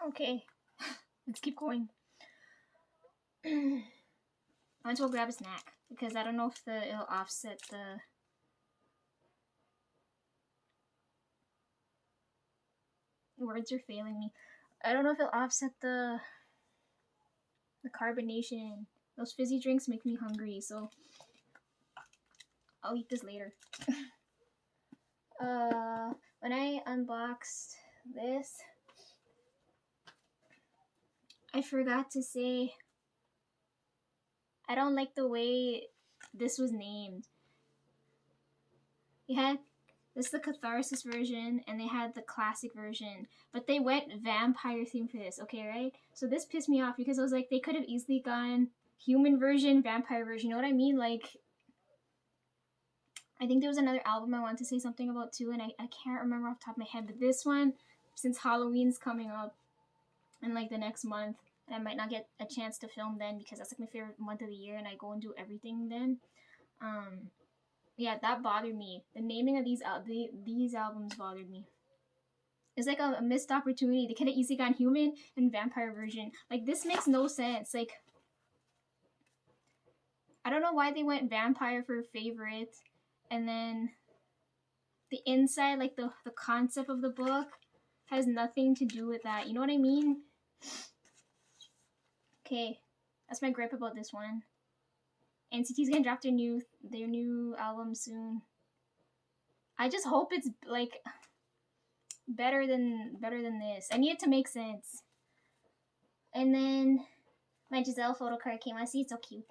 Okay, let's keep going. I want to go grab a snack because I don't know if it'll offset the. Words are failing me. I don't know if it'll offset the carbonation. Those fizzy drinks make me hungry, so I'll eat this later. When I unboxed this, I forgot to say I don't like the way this was named. You had this is the catharsis version, and they had the classic version, but they went vampire theme for this. Okay, right? So this pissed me off because I was like, they could have easily gone human version, vampire version. You know what I mean? Like, I think there was another album I wanted to say something about too, and I can't remember off the top of my head. But this one, since Halloween's coming up in like the next month, and I might not get a chance to film then because that's like my favorite month of the year, and I go and do everything then. Yeah, that bothered me. The naming of these albums bothered me. It's like a missed opportunity. They could have easily gone human and vampire version. Like, this makes no sense. Like, I don't know why they went vampire for favorite, and then the inside, like the concept of the book, has nothing to do with that. You know what I mean? Okay, that's my gripe about this one. NCT's gonna drop their new album soon. I just hope it's like better than this. I need it to make sense. And then my Giselle photo card came. I see, it's so cute.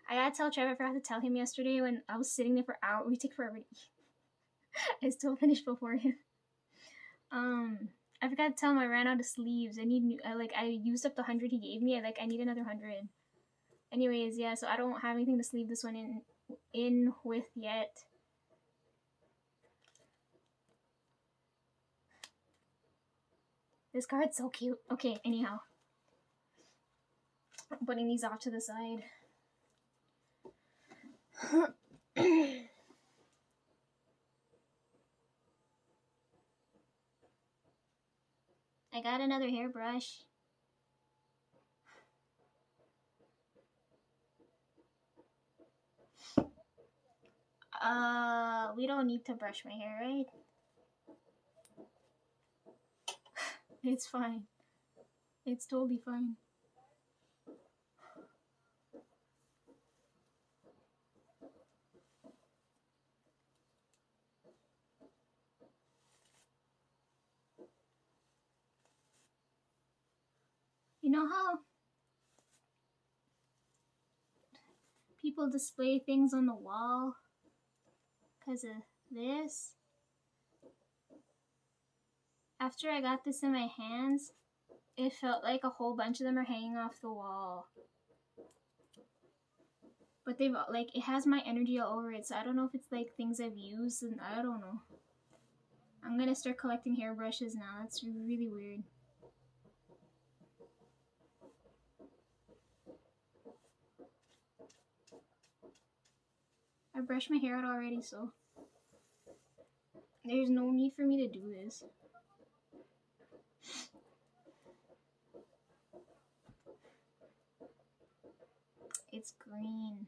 I gotta tell Trevor, I forgot to tell him yesterday when I was sitting there for hours. We took forever to eat. I still finished before him. I forgot to tell him I ran out of sleeves. I need new. I used up the 100 he gave me. I need another 100. Anyways, yeah. So I don't have anything to sleeve this one in with yet. This card's so cute. Okay. Anyhow, I'm putting these off to the side. I got another hairbrush. We don't need to brush my hair, right? It's fine. It's totally fine. You know how people display things on the wall because of this? After I got this in my hands, it felt like a whole bunch of them are hanging off the wall. But they've, like, it has my energy all over it, so I don't know if it's like things I've used, and I don't know. I'm gonna start collecting hairbrushes now. That's really weird. I brushed my hair out already, so there's no need for me to do this. It's green.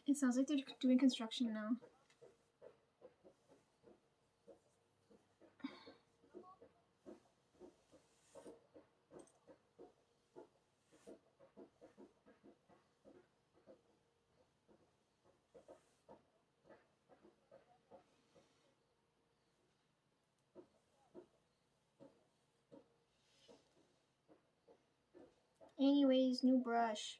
It sounds like they're doing construction now. Anyways, new brush.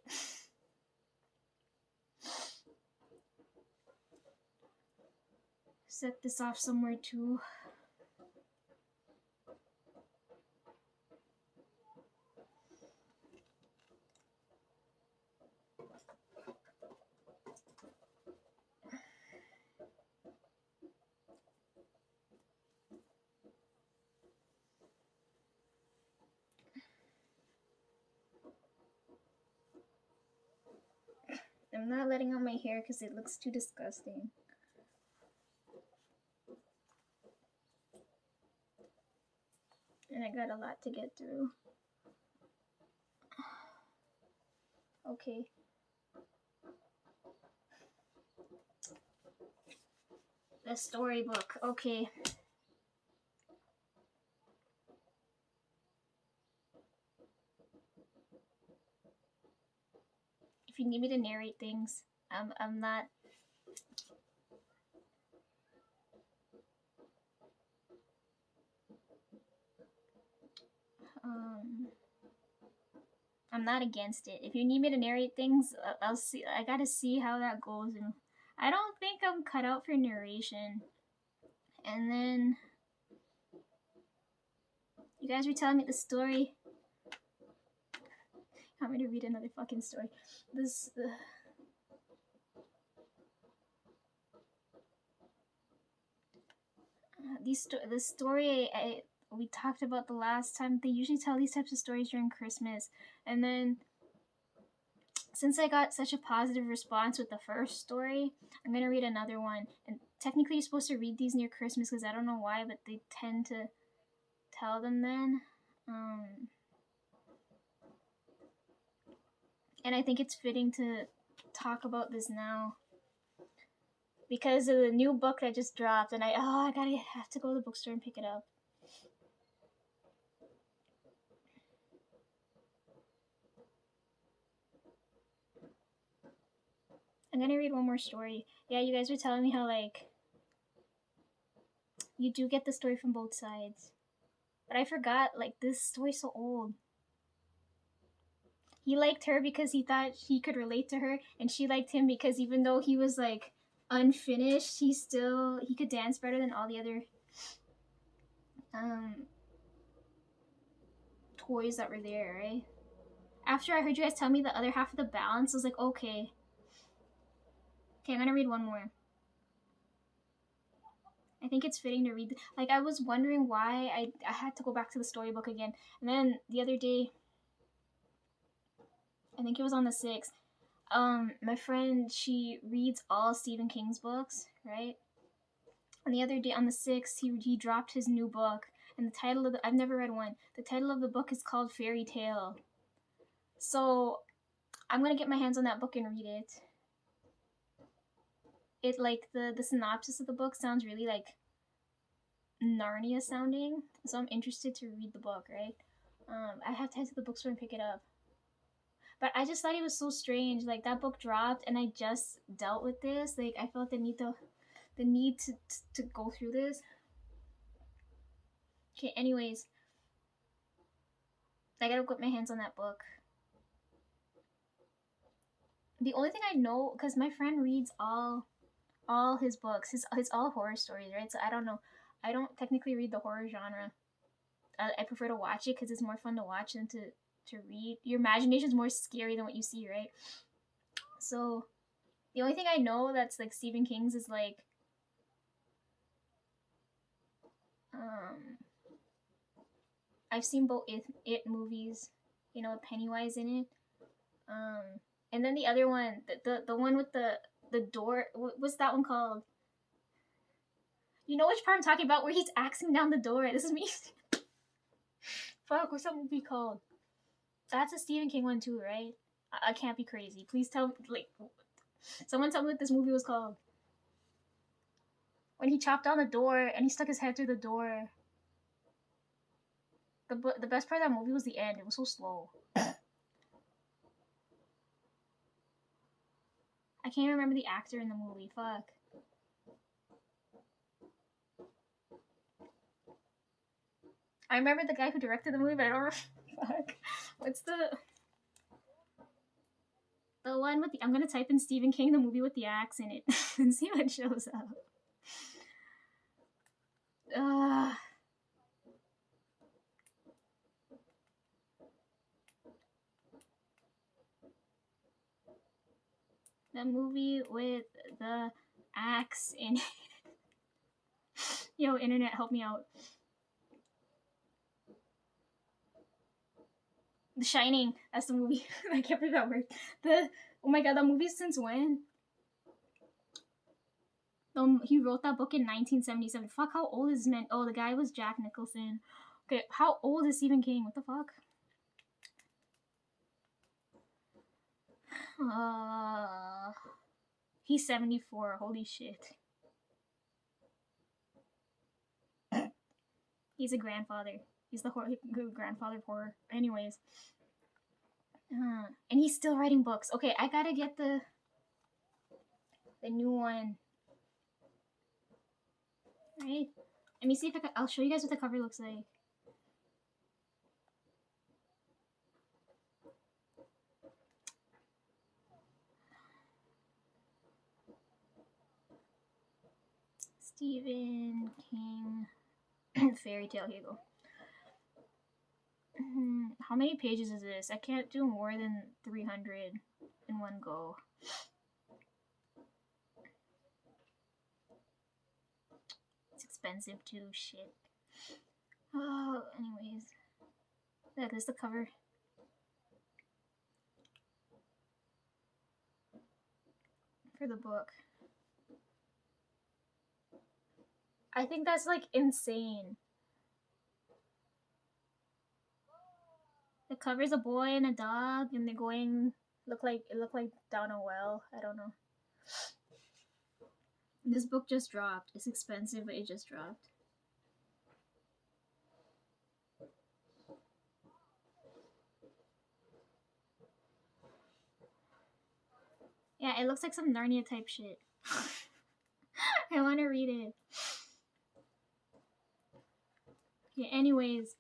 Set this off somewhere too. I'm not letting out my hair because it looks too disgusting. And I got a lot to get through. Okay. The storybook. Okay. If you need me to narrate things, I'm not. I'm not against it. If you need me to narrate things, I'll see. I gotta see how that goes, and I don't think I'm cut out for narration. And then you guys were telling me the story. I want me to read another fucking story. This. The story we talked about the last time. They usually tell these types of stories during Christmas, and then since I got such a positive response with the first story, I'm gonna read another one. And technically, you're supposed to read these near Christmas because I don't know why, but they tend to tell them then. And I think it's fitting to talk about this now because of the new book that just dropped, and I have to go to the bookstore and pick it up. I'm gonna read one more story. Yeah, you guys were telling me how, like, you do get the story from both sides. But I forgot, like, this story's so old. He liked her because he thought he could relate to her, and she liked him because even though he was, like, unfinished, he could dance better than all the other toys that were there, right? After I heard you guys tell me the other half of the balance, I was like, okay. Okay, I'm gonna read one more. I think it's fitting to read. Like, I was wondering why I had to go back to the storybook again. And then the other day, I think it was on the 6th, my friend, she reads all Stephen King's books, right? And the other day, on the 6th, he dropped his new book. And the title of I've never read one. The title of the book is called Fairy Tale. So, I'm gonna get my hands on that book and read it. It, like, the synopsis of the book sounds really, like, Narnia sounding, so I'm interested to read the book, right? I have to head to the bookstore and pick it up. But I just thought it was so strange. Like, that book dropped, and I just dealt with this. Like, I felt the need to go through this. Okay, anyways, I gotta get my hands on that book. The only thing I know, because my friend reads all his books, his all horror stories, right? So I don't know. I don't technically read the horror genre. I prefer to watch it because it's more fun to watch than to read. Your imagination is more scary than what you see, right? So the only thing I know that's like Stephen King's is like I've seen both it movies, you know, with Pennywise in it. And then the other one, the one with the door. What's that one called? You know which part I'm talking about, where he's axing down the door. This is me. Fuck, what's that movie called? That's a Stephen King one too, right? I can't be crazy. Please tell me, like, someone tell me what this movie was called. When he chopped down the door and he stuck his head through the door. The best part of that movie was the end. It was so slow. I can't remember the actor in the movie. Fuck. I remember the guy who directed the movie, but I don't remember. Fuck. What's the one with the? I'm gonna type in Stephen King, the movie with the axe in it, and see what shows up. The movie with the axe in it. Yo, internet, help me out. The Shining. That's the movie. I can't believe that word. Oh my god, that movie since when? He wrote that book in 1977. Fuck, how old is this man? Oh, the guy was Jack Nicholson. Okay, how old is Stephen King? What the fuck? He's 74. Holy shit. He's a grandfather. He's the grandfather of horror. Anyways. And he's still writing books. Okay, I gotta get the new one. Right? Let me see if I'll show you guys what the cover looks like. Stephen King fairy tale. Here you go. How many pages is this? I can't do more than 300 in one go. It's expensive too. Shit. Oh, anyways. Look, this is the cover. For the book. I think that's like insane. The cover's a boy and a dog, and they're going look like down a well. I don't know. This book just dropped. It's expensive, but it just dropped. Yeah, it looks like some Narnia type shit. I want to read it. Okay, anyways.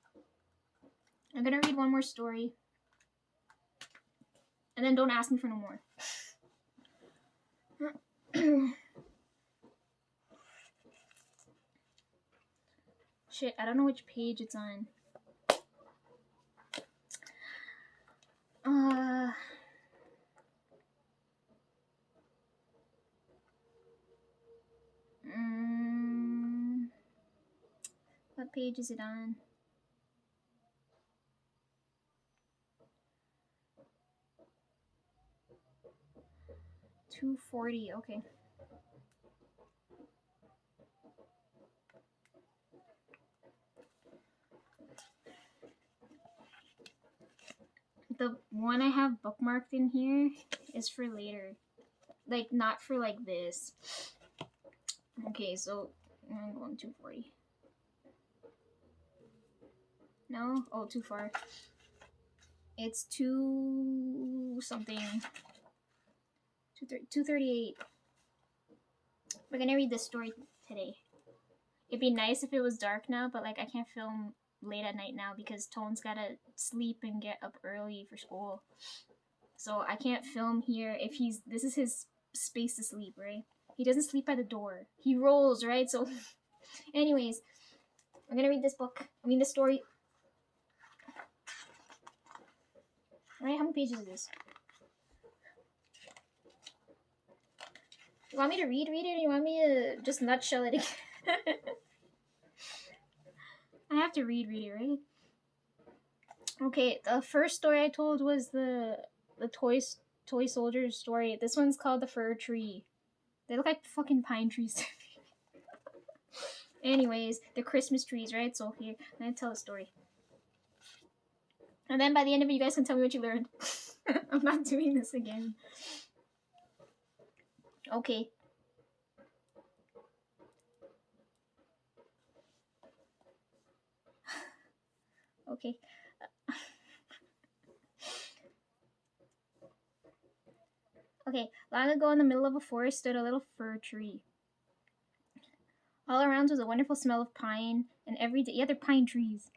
I'm gonna read one more story. And then don't ask me for no more. Shit, I don't know which page it's on. What page is it on? 240, okay. The one I have bookmarked in here is for later. Like, not for like this. Okay, so I'm going 240. No? Oh, too far. It's 2 something. 238. We're gonna read this story today. It'd be nice if it was dark now, but like I can't film late at night now because Tone's gotta sleep and get up early for school. So I can't film here if this is his space to sleep, right? He doesn't sleep by the door. He rolls, right? So anyways, I'm gonna read this book. This story. Alright, how many pages is this? You want me to read it, or you want me to just nutshell it again? I have to read it, right? Okay, the first story I told was the toy soldiers story. This one's called The Fir Tree. They look like fucking pine trees to me. Anyways, they're Christmas trees, right? So here, I'm gonna tell a story. And then by the end of it, you guys can tell me what you learned. I'm not doing this again. Okay. Okay. Okay, long ago in the middle of a forest stood a little fir tree. All around was a wonderful smell of pine, and every day, yeah, they're pine trees.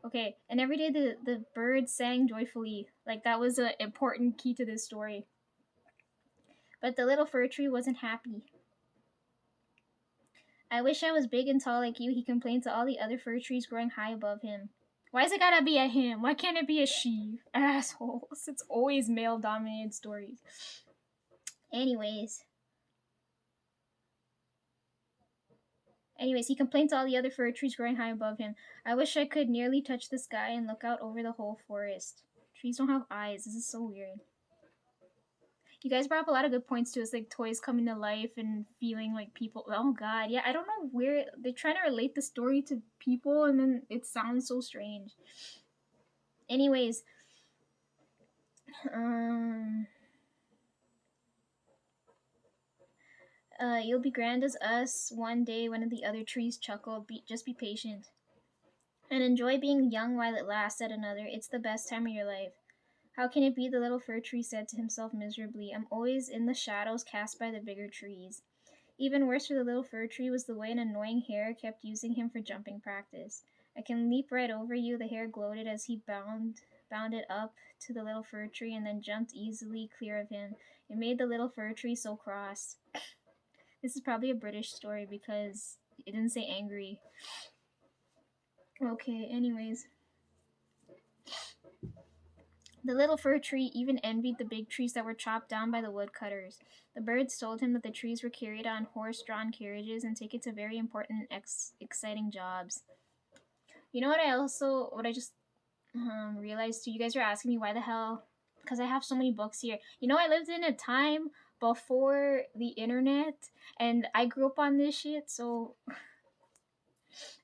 Okay, and every day the birds sang joyfully. Like, that was an important key to this story. But the little fir tree wasn't happy. I wish I was big and tall like you, he complained to all the other fir trees growing high above him. Why is it gotta be a him? Why can't it be a she? Assholes. It's always male-dominated stories. Anyways. Anyways, he complained to all the other fir trees growing high above him. I wish I could nearly touch the sky and look out over the whole forest. Trees don't have eyes. This is so weird. You guys brought up a lot of good points to us, like toys coming to life and feeling like people. Oh god, yeah, I don't know where they're trying to relate the story to people, and then it sounds so strange. Anyways, um, you'll be grand as us one day. One of the other trees chuckled. Just be patient and enjoy being young while it lasts. Said another. It's the best time of your life. How can it be? The little fir tree said to himself miserably. I'm always in the shadows cast by the bigger trees. Even worse for the little fir tree was the way an annoying hare kept using him for jumping practice. I can leap right over you, the hare gloated as he bounded up to the little fir tree and then jumped easily clear of him. It made the little fir tree so cross. This is probably a British story because it didn't say angry. Okay, anyways. The little fir tree even envied the big trees that were chopped down by the woodcutters. The birds told him that the trees were carried on horse-drawn carriages and taken to very important and exciting jobs. You know what I just realized too? You guys were asking me why the hell, because I have so many books here. You know, I lived in a time before the internet, and I grew up on this shit, so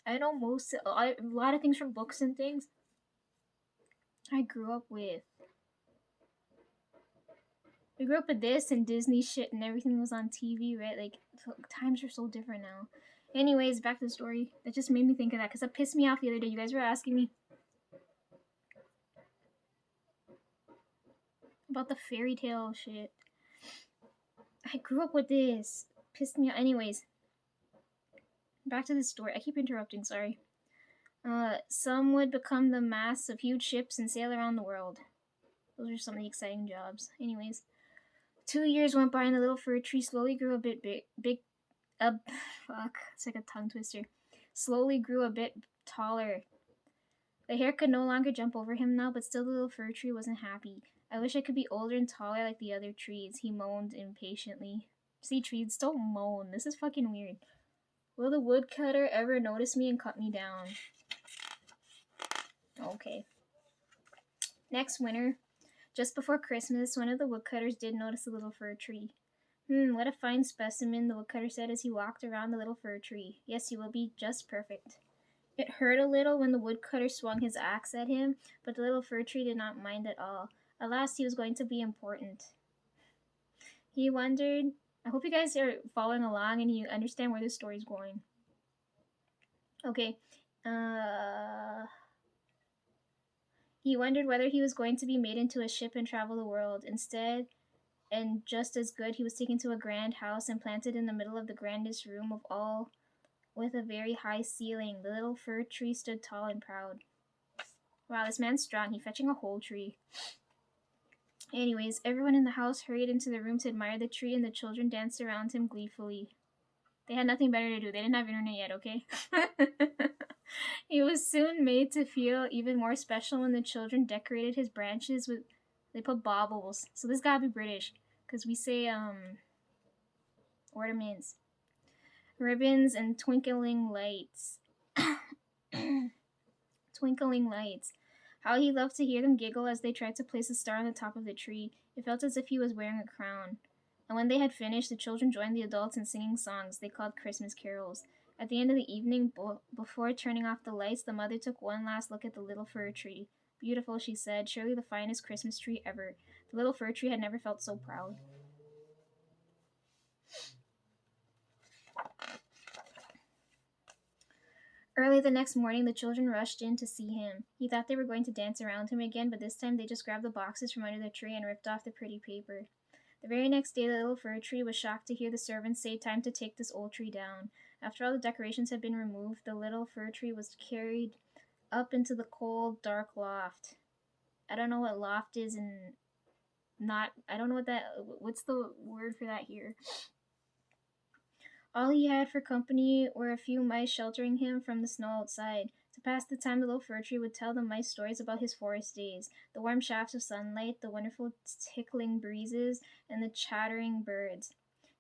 I know a lot of things from books and things. I grew up with. We grew up with this and Disney shit and everything was on TV, right? Like, times are so different now. Anyways, back to the story. That just made me think of that because that pissed me off the other day. You guys were asking me about the fairy tale shit. I grew up with this. Pissed me off. Anyways, back to the story. I keep interrupting, sorry. Some would become the masts of huge ships and sail around the world. Those are some of the exciting jobs. Anyways, 2 years went by and the little fir tree slowly grew a bit fuck, it's like a tongue twister. Slowly grew a bit taller. The hare could no longer jump over him now, but still the little fir tree wasn't happy. I wish I could be older and taller like the other trees, he moaned impatiently. See, trees, don't moan. This is fucking weird. Will the woodcutter ever notice me and cut me down? Okay. Next winter, just before Christmas, one of the woodcutters did notice a little fir tree. What a fine specimen, the woodcutter said as he walked around the little fir tree. Yes, you will be just perfect. It hurt a little when the woodcutter swung his axe at him, but the little fir tree did not mind at all. At last, he was going to be important. He wondered. I hope you guys are following along and you understand where this story's going. Okay. He wondered whether he was going to be made into a ship and travel the world. Instead, and just as good, he was taken to a grand house and planted in the middle of the grandest room of all, with a very high ceiling. The little fir tree stood tall and proud. Wow, this man's strong. He's fetching a whole tree. Anyways, everyone in the house hurried into the room to admire the tree, and the children danced around him gleefully. They had nothing better to do. They didn't have internet yet, okay? He was soon made to feel even more special when the children decorated his branches with. They put baubles. So this gotta be British, because we say ornaments, ribbons, and twinkling lights. Twinkling lights. How he loved to hear them giggle as they tried to place a star on the top of the tree. It felt as if he was wearing a crown. And when they had finished, the children joined the adults in singing songs they called Christmas carols. At the end of the evening, before turning off the lights, the mother took one last look at the little fir tree. Beautiful, she said, surely the finest Christmas tree ever. The little fir tree had never felt so proud. Early the next morning, the children rushed in to see him. He thought they were going to dance around him again, but this time they just grabbed the boxes from under the tree and ripped off the pretty paper. The very next day, the little fir tree was shocked to hear the servants say, "Time to take this old tree down." After all the decorations had been removed, the little fir tree was carried up into the cold, dark loft. I don't know what loft is and I don't know what's the word for that here? All he had for company were a few mice sheltering him from the snow outside. To pass the time, the little fir tree would tell the mice stories about his forest days, the warm shafts of sunlight, the wonderful tickling breezes, and the chattering birds.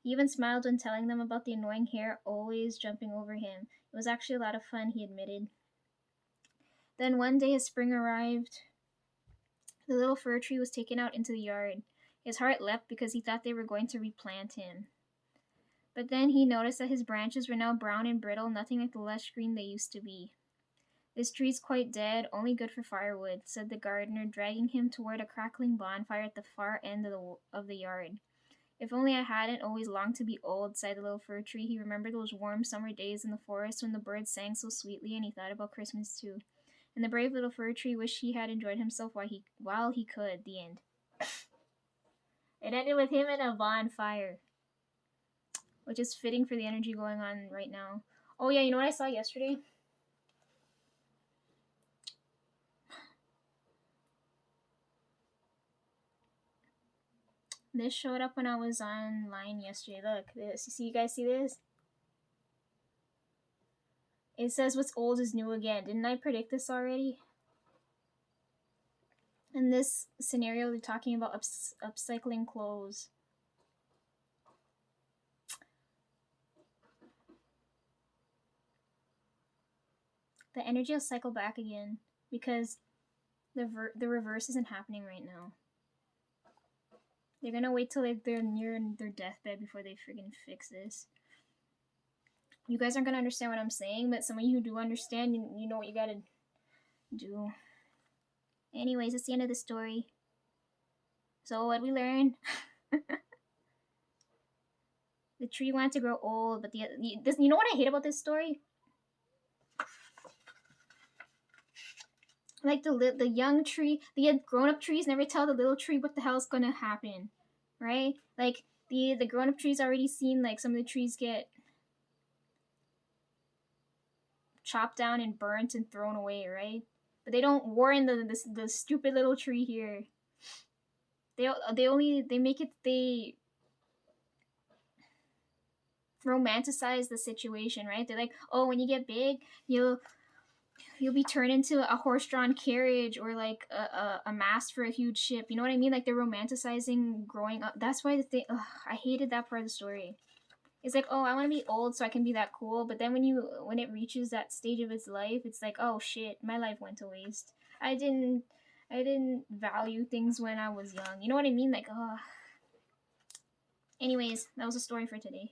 He even smiled when telling them about the annoying hair always jumping over him. It was actually a lot of fun, he admitted. Then one day as spring arrived, the little fir tree was taken out into the yard. His heart leapt because he thought they were going to replant him. But then he noticed that his branches were now brown and brittle, nothing like the lush green they used to be. This tree's quite dead, only good for firewood, said the gardener, dragging him toward a crackling bonfire at the far end of the yard. If only I hadn't always longed to be old, sighed the little fir tree. He remembered those warm summer days in the forest when the birds sang so sweetly, and he thought about Christmas too. And the brave little fir tree wished he had enjoyed himself while he could. The end. It ended with him in a bonfire, which is fitting for the energy going on right now. Oh yeah, you know what I saw yesterday? This showed up when I was online yesterday. Look, this. You guys see this? It says what's old is new again. Didn't I predict this already? In this scenario, they're talking about upcycling clothes. The energy will cycle back again because the reverse isn't happening right now. They're gonna wait till they're near their deathbed before they friggin' fix this. You guys aren't gonna understand what I'm saying, but some of you who do understand, you know what you gotta do. Anyways, that's the end of the story. So what we learn? The tree wanted to grow old, but you know what I hate about this story? Like the young tree, the grown up trees never tell the little tree what the hell's gonna happen, right? Like the grown up trees already seen like some of the trees get chopped down and burnt and thrown away, right? But they don't warn the stupid little tree here. They make it they romanticize the situation, right? They're like, oh, when you get big, you'll be turned into a horse-drawn carriage or like a mast for a huge ship. You know what I mean? Like they're romanticizing growing up. That's why I hated that part of the story. It's like, oh, I want to be old so I can be that cool. But then when it reaches that stage of its life, it's like, oh shit, my life went to waste. I didn't value things when I was young. You know what I mean? Like, oh. Anyways, that was a story for today.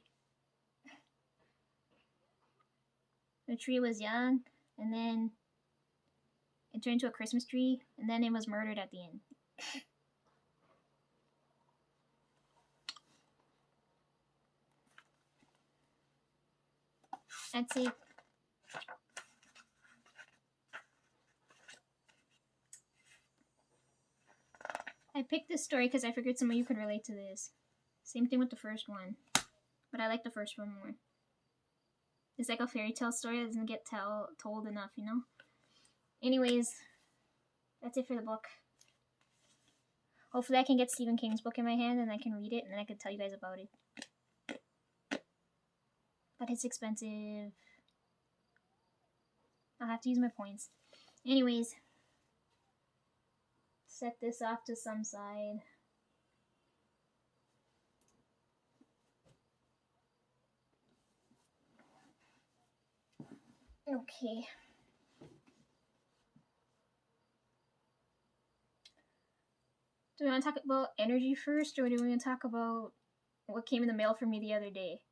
The tree was young, and then it turned into a Christmas tree, and then it was murdered at the end. That's it. I picked this story because I figured some of you could relate to this. Same thing with the first one, but I like the first one more. It's like a fairy tale story that doesn't get told enough, you know? Anyways, that's it for the book. Hopefully I can get Stephen King's book in my hand and I can read it and then I can tell you guys about it. But it's expensive. I'll have to use my points. Anyways, set this off to some side. Okay. Do we want to talk about energy first, or do we want to talk about what came in the mail for me the other day?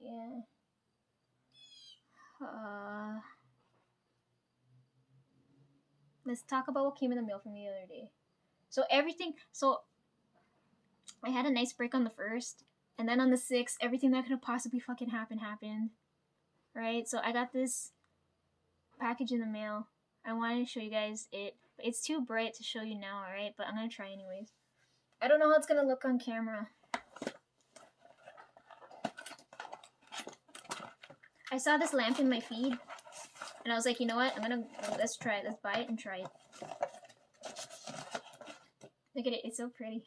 Yeah. Let's talk about what came in the mail for me the other day. So I had a nice break on the 1st, and then on the 6th, everything that could have possibly fucking happened. Right? So I got this package in the mail. I wanted to show you guys it. It's too bright to show you now, alright? But I'm gonna try anyways. I don't know how it's gonna look on camera. I saw this lamp in my feed, and I was like, you know what? Let's try it. Let's buy it and try it. Look at it. It's so pretty.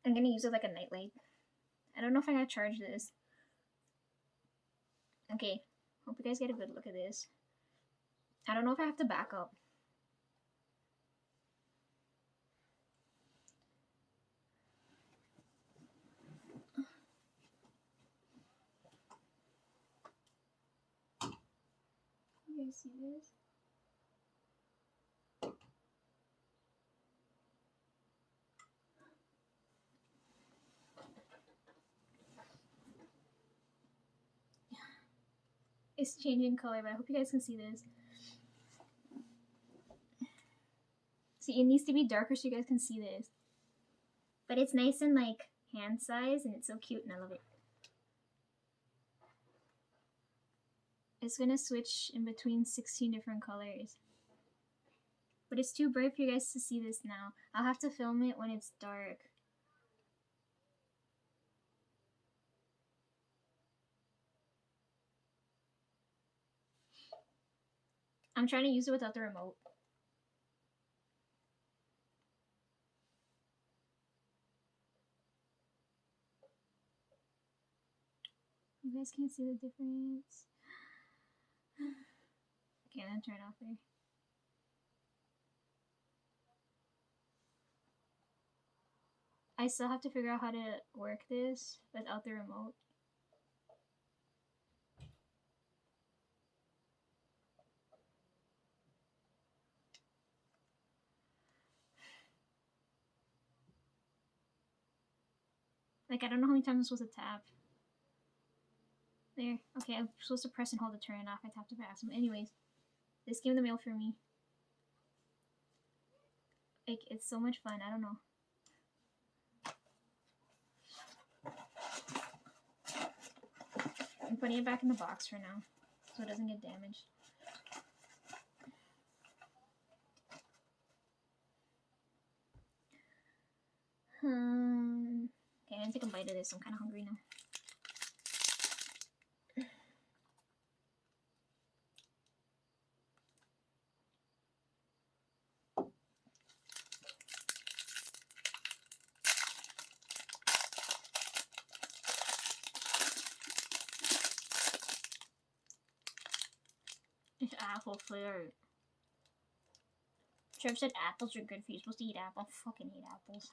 I'm gonna use it like a nightlight. I don't know if I'm gonna charge this. Okay. Hope you guys get a good look at this. I don't know if I have to back up. You guys see this? It's changing color, but I hope you guys can see this. See, it needs to be darker so you guys can see this. But it's nice and like hand size, and it's so cute, and I love it. It's gonna switch in between 16 different colors. But it's too bright for you guys to see this now. I'll have to film it when it's dark. I'm trying to use it without the remote. You guys can't see the difference. Okay, then turn it off there. I still have to figure out how to work this without the remote. Like, I don't know how many times I'm supposed to tap. There. Okay, I'm supposed to press and hold to turn it off. I tapped it by accident. Anyways, this came in the mail for me. Like, it's so much fun. I don't know. I'm putting it back in the box for now, so it doesn't get damaged. Okay, I'm gonna take a bite of this. I'm kind of hungry now. It's apple flavored. Trev said apples are good for you. You're supposed to eat apples. I fucking hate apples.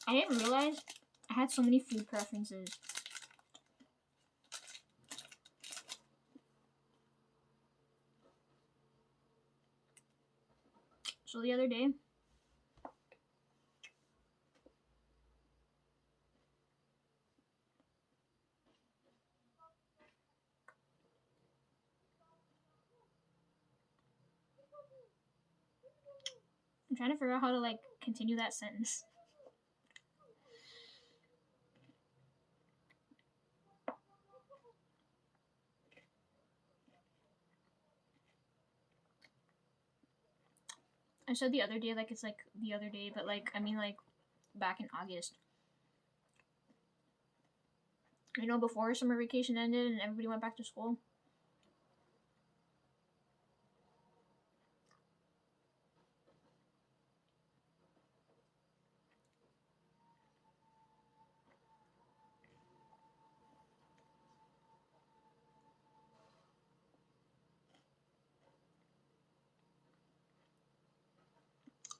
I didn't realize I had so many food preferences. So the other day, I'm trying to figure out how to like continue that sentence. I said the other day, like it's like the other day, but like I mean like back in August. You know, before summer vacation ended and everybody went back to school.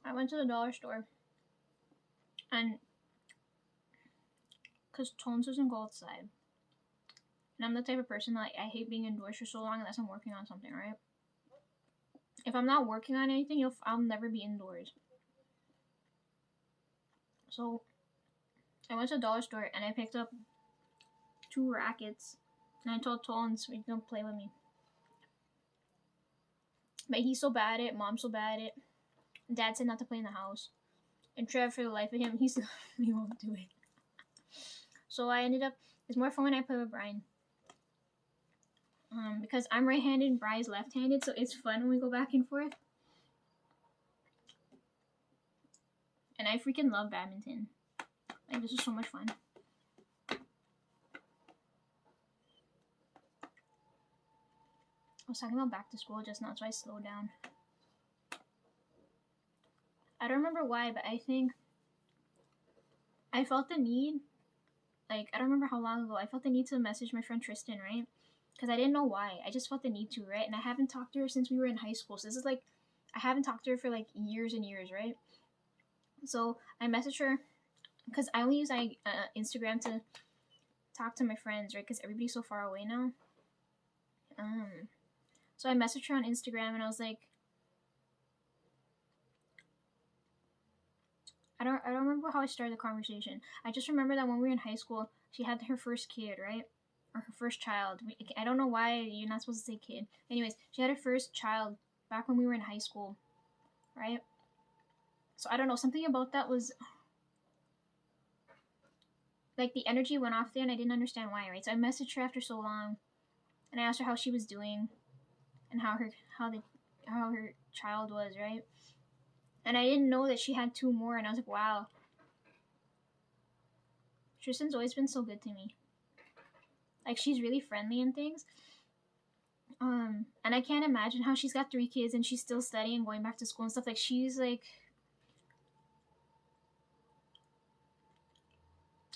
I went to the dollar store, and because Tones doesn't go outside, and I'm the type of person that like, I hate being indoors for so long unless I'm working on something, right? If I'm not working on anything, I'll never be indoors. So I went to the dollar store and I picked up 2 rackets, and I told Tones he's gonna play with me. But he's so bad at it, Mom's so bad at it. Dad said not to play in the house. And Trev, for the life of him, he won't do it. So I ended up, it's more fun when I play with Brian. Because I'm right-handed and Brian's left-handed, so it's fun when we go back and forth. And I freaking love badminton. Like, this is so much fun. I was talking about back to school just now, so I slowed down. I don't remember why, but I think I felt the need, like, I don't remember how long ago, I felt the need to message my friend Tristan, right? because I didn't know why. I just felt the need to, right? And I haven't talked to her since we were in high school. So this is like, I haven't talked to her for like years and years, right? So I messaged her because I only use Instagram to talk to my friends, right? Because everybody's so far away now. So I messaged her on Instagram and I was like, I don't remember how I started the conversation. I just remember that when we were in high school, she had her first kid, right? Or her first child. I don't know why you're not supposed to say kid. Anyways, she had her first child back when we were in high school, right? So I don't know, something about that was like the energy went off there and I didn't understand why, right? So I messaged her after so long and I asked her how she was doing and how her child was, right? And I didn't know that she had 2 more and I was like, wow. Tristan's always been so good to me. Like, she's really friendly and things. And I can't imagine how she's got 3 kids and she's still studying, going back to school and stuff. Like, she's like,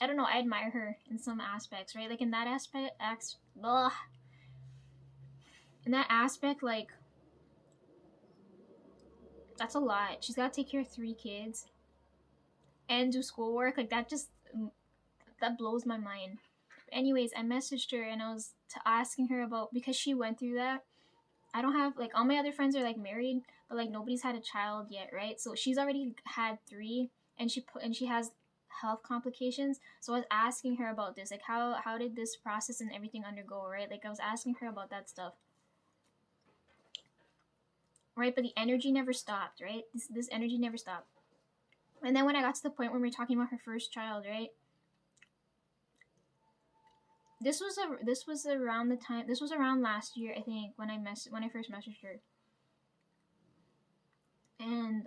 I don't know, I admire her in some aspects, right? Like, in that aspect, like, that's a lot. She's got to take care of 3 kids and do schoolwork. Like, that blows my mind. Anyways, I messaged her and I was asking her about, because she went through that. I don't have, like, all my other friends are like married, but like nobody's had a child yet, right? So she's already had 3 and she has health complications. So I was asking her about this, like, how did this process and everything undergo, right? Like, I was asking her about that stuff, right? But the energy never stopped, right? This energy never stopped. And then when I got to the point when we were talking about her first child, right? This was around last year, I think, when I first messaged her. And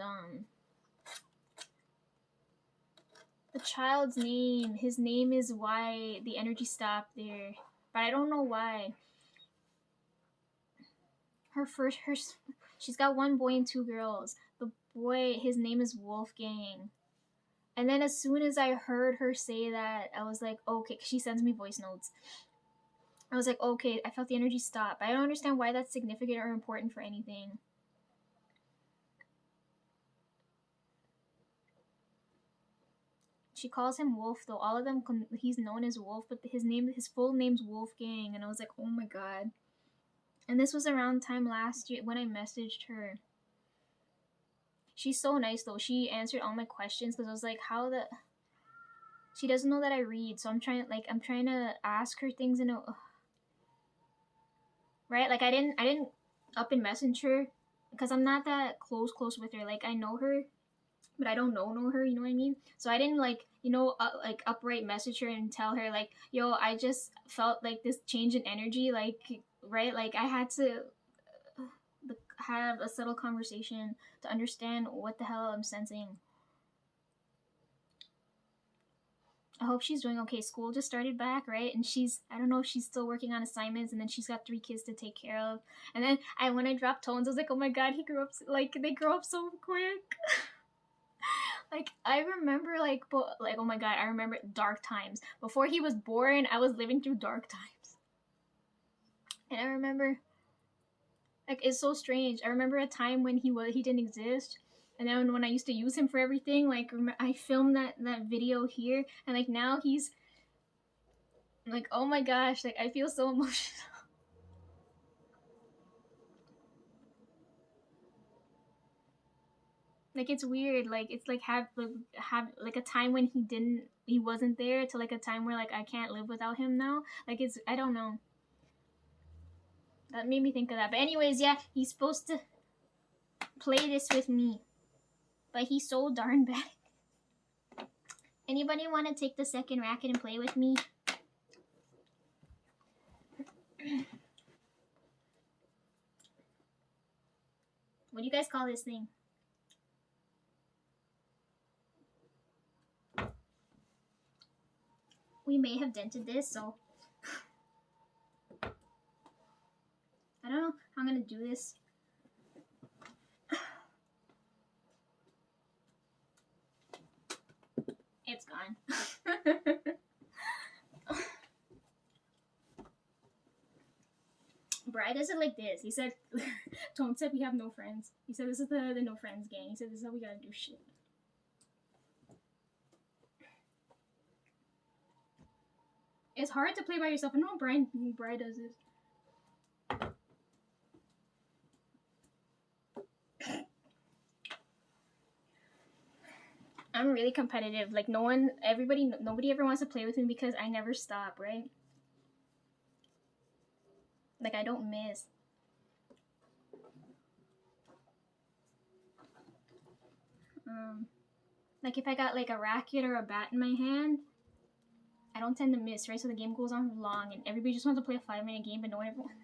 the child's name, his name is why the energy stopped there. But I don't know why. She's got 1 boy and 2 girls. The boy, his name is Wolfgang. And then as soon as I heard her say that, I was like, okay, 'cause she sends me voice notes. I was like, okay, I felt the energy stop. I don't understand why that's significant or important for anything. She calls him Wolf, though. All of them, he's known as Wolf, but his full name's Wolfgang. And I was like, oh my god. And this was around time last year when I messaged her. She's so nice, though. She answered all my questions because I was like, she doesn't know that I read, so I'm trying to ask her things in a, right? Like, I didn't up and message her because I'm not that close with her. Like, I know her, but I don't know her, you know what I mean? So I didn't, like, like, upright message her and tell her, like, yo, I just felt like this change in energy, like, right? Like, I had to have a subtle conversation to understand what the hell I'm sensing. I hope she's doing okay. School just started back, right? And I don't know if she's still working on assignments, and then she's got 3 kids to take care of. And then when I dropped tones, I was like, oh my god, they grow up so quick. Like, I remember, oh my god, I remember dark times. Before he was born, I was living through dark times. And I remember, like, it's so strange. I remember a time when he didn't exist. And then when I used to use him for everything, like, I filmed that video here. And, like, now he's, like, oh my gosh, like, I feel so emotional. Like, it's weird. Like, it's like have like a time when he wasn't there to, like, a time where, like, I can't live without him now. Like, I don't know. That made me think of that. But anyways, yeah, he's supposed to play this with me. But he's so darn bad. Anybody want to take the second racket and play with me? What do you guys call this thing? We may have dented this, so I don't know how I'm gonna do this. It's gone. does it like this. He said, Tone said we have no friends. He said this is the no friends gang. He said this is how we gotta do shit. It's hard to play by yourself. I know Brian does this. I'm really competitive. Like nobody ever wants to play with me because I never stop, right? Like I don't miss. Like if I got like a racket or a bat in my hand, I don't tend to miss, right? So the game goes on long and everybody just wants to play a 5-minute game, but no one ever wants.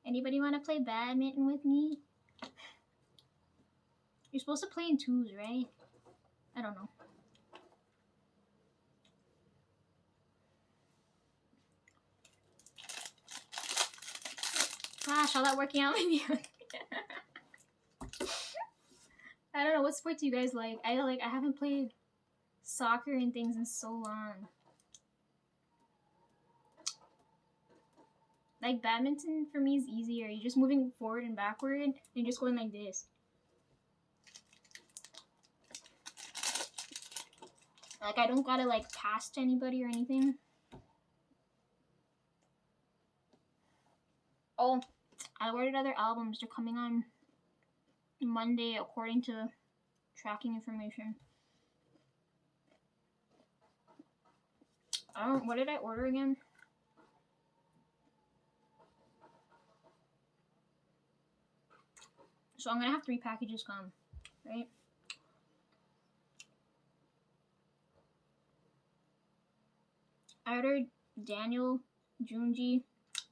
Anybody want to play badminton with me? You're supposed to play in twos, right? I don't know. Gosh, all that working out with you. I don't know, what sport do you guys like? I haven't played soccer and things in so long. Like badminton for me is easier. You're just moving forward and backward and you're just going like this. Like I don't gotta like pass to anybody or anything. Oh, I ordered other albums. They're coming on Monday according to tracking information. What did I order again? So I'm gonna have 3 packages come, right? I ordered Daniel, Junji,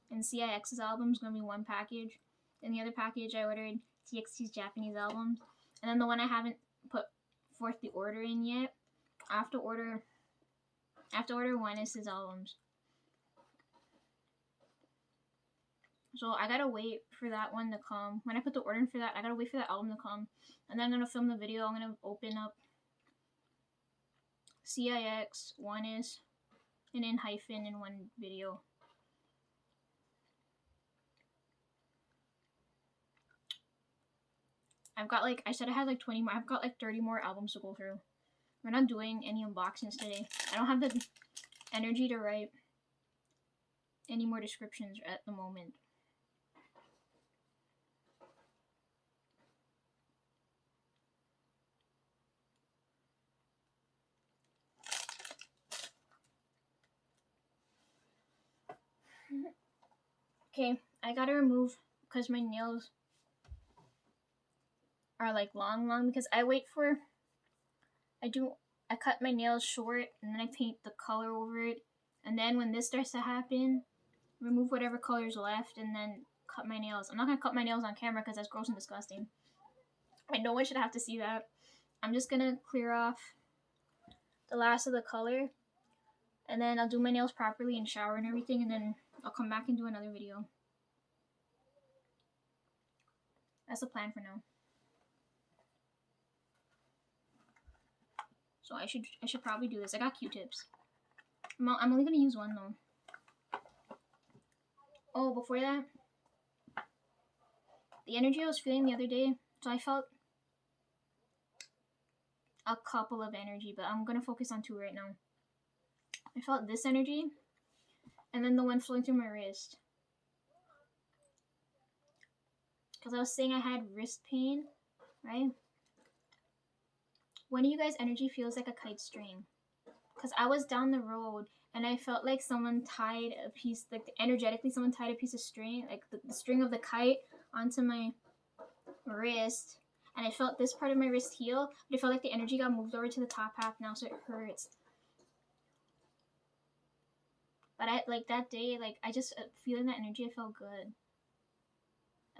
and CIX's albums, gonna be 1 package. And the other package I ordered TXT's Japanese albums. And then the one I haven't put forth the order in yet, I have to order One-Is's albums. So I gotta wait for that one to come. When I put the order in for that, I gotta wait for that album to come. And then I'm gonna film the video. I'm gonna open up CIX, One-Is, and then hyphen in one video. I've got like, I said I had like 20 more. I've got like 30 more albums to go through. We're not doing any unboxings today. I don't have the energy to write any more descriptions at the moment. Okay, I gotta remove because my nails are like long because I cut my nails short and then I paint the color over it, and then when this starts to happen, remove whatever color's left and then cut my nails. I'm not gonna cut my nails on camera because that's gross and disgusting. And no one should have to see that. I'm just gonna clear off the last of the color and then I'll do my nails properly and shower and everything, and then I'll come back and do another video. That's the plan for now. So I should probably do this. I got Q-tips. I'm only gonna use one though. Oh, before that, the energy I was feeling the other day, so I felt a couple of energy, but I'm gonna focus on 2 right now. I felt this energy, and then the one flowing through my wrist. Because I was saying I had wrist pain, right? One of you guys' energy feels like a kite string. Because I was down the road, and I felt like someone tied a piece, like energetically someone tied a piece of string, like the string of the kite onto my wrist. And I felt this part of my wrist heal, but it felt like the energy got moved over to the top half now, so it hurts. But I, like that day, like I just, feeling that energy, I felt good.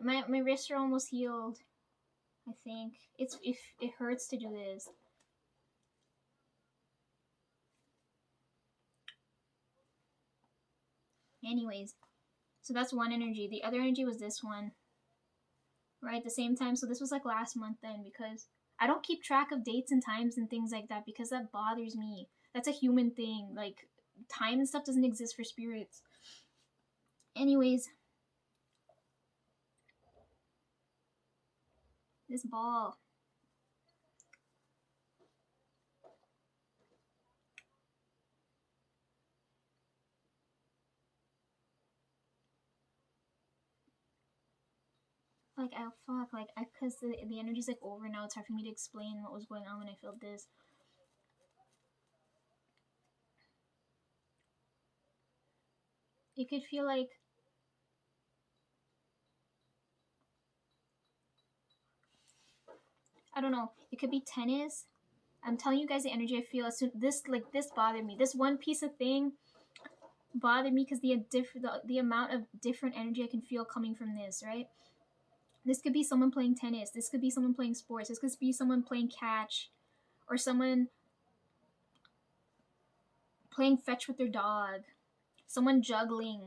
My wrists are almost healed, I think. It hurts to do this. Anyways, so that's one energy. The other energy was this one. Right, at the same time. So this was like last month then, because I don't keep track of dates and times and things like that because that bothers me. That's a human thing. Like time and stuff doesn't exist for spirits. Anyways, this ball. Like, oh fuck, like, cause the energy's like over now, it's hard for me to explain what was going on when I felt this. It could feel like, I don't know, it could be tennis. I'm telling you guys the energy I feel as soon, this bothered me. This one piece of thing bothered me because the amount of different energy I can feel coming from this, right? This could be someone playing tennis, this could be someone playing sports, this could be someone playing catch, or someone playing fetch with their dog, someone juggling,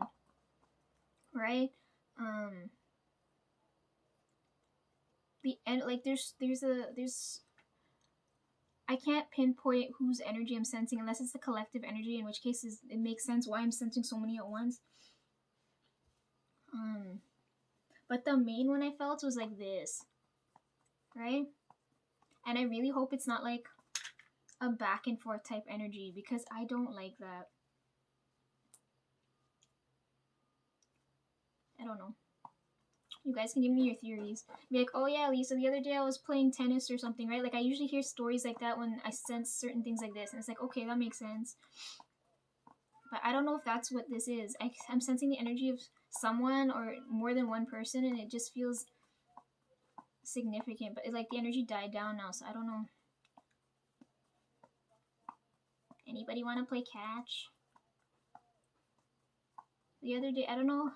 right? Um the end, like, there's I can't pinpoint whose energy I'm sensing unless it's the collective energy, in which case it makes sense why I'm sensing so many at once. But the main one I felt was like this, right? And I really hope it's not like a back and forth type energy, because I don't like that. I don't know. You guys can give me your theories. Be like, oh yeah, Lisa, the other day I was playing tennis or something, right? Like, I usually hear stories like that when I sense certain things like this, and it's like, okay, that makes sense. But I don't know if that's what this is. I'm sensing the energy of someone or more than one person, and it just feels significant. But it's like the energy died down now, so I don't know. Anybody want to play catch? The other day, I don't know